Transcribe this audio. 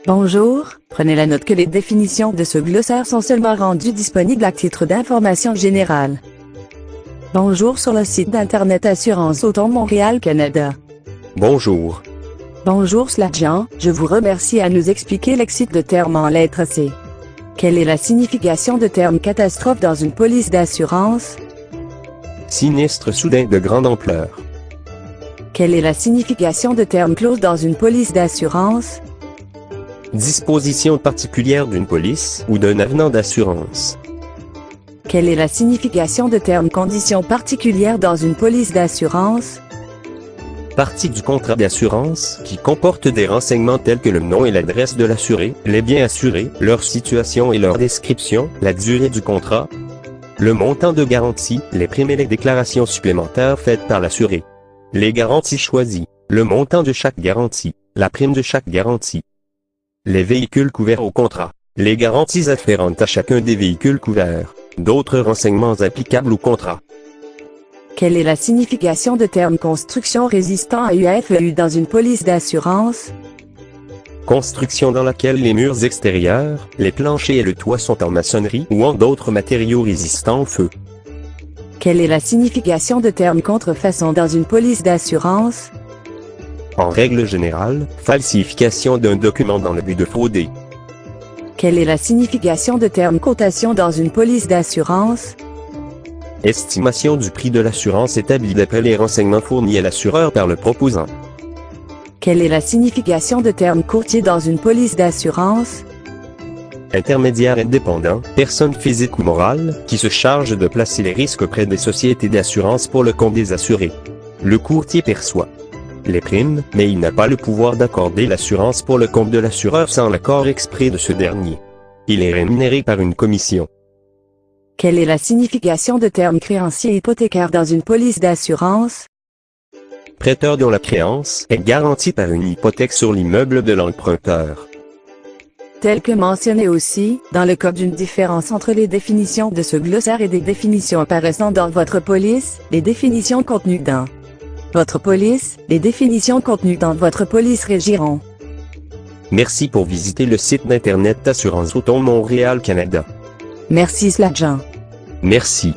Bonjour, prenez la note que les définitions de ce glossaire sont seulement rendues disponibles à titre d'information générale. Bonjour sur le site d'internet Assurance Auto Montréal Canada. Bonjour. Bonjour Sladjan, je vous remercie à nous expliquer lexique de termes en lettres C. Quelle est la signification de terme catastrophe dans une police d'assurance? Sinistre soudain de grande ampleur. Quelle est la signification de terme clause dans une police d'assurance? Disposition particulière d'une police ou d'un avenant d'assurance. Quelle est la signification de terme condition particulière dans une police d'assurance? Partie du contrat d'assurance qui comporte des renseignements tels que le nom et l'adresse de l'assuré, les biens assurés, leur situation et leur description, la durée du contrat, le montant de garantie, les primes et les déclarations supplémentaires faites par l'assuré, les garanties choisies, le montant de chaque garantie, la prime de chaque garantie, les véhicules couverts au contrat, les garanties afférentes à chacun des véhicules couverts, d'autres renseignements applicables au contrat. Quelle est la signification de terme construction résistant à UFEU dans une police d'assurance? Construction dans laquelle les murs extérieurs, les planchers et le toit sont en maçonnerie ou en d'autres matériaux résistants au feu. Quelle est la signification de terme contrefaçon dans une police d'assurance? En règle générale, falsification d'un document dans le but de frauder. Quelle est la signification de terme cotation dans une police d'assurance? Estimation du prix de l'assurance établie d'après les renseignements fournis à l'assureur par le proposant. Quelle est la signification de terme courtier dans une police d'assurance? Intermédiaire indépendant, personne physique ou morale, qui se charge de placer les risques auprès des sociétés d'assurance pour le compte des assurés. Le courtier perçoit les primes, mais il n'a pas le pouvoir d'accorder l'assurance pour le compte de l'assureur sans l'accord exprès de ce dernier. Il est rémunéré par une commission. Quelle est la signification de terme créancier hypothécaire dans une police d'assurance? Prêteur dont la créance est garantie par une hypothèque sur l'immeuble de l'emprunteur. Tel que mentionné aussi, dans le cas d'une différence entre les définitions de ce glossaire et des définitions apparaissant dans votre police, les définitions contenues dans votre police, les définitions contenues dans votre police régiront. Merci pour visiter le site d'internet d'Assurance Auto Montréal Canada. Merci Sladjan. Merci.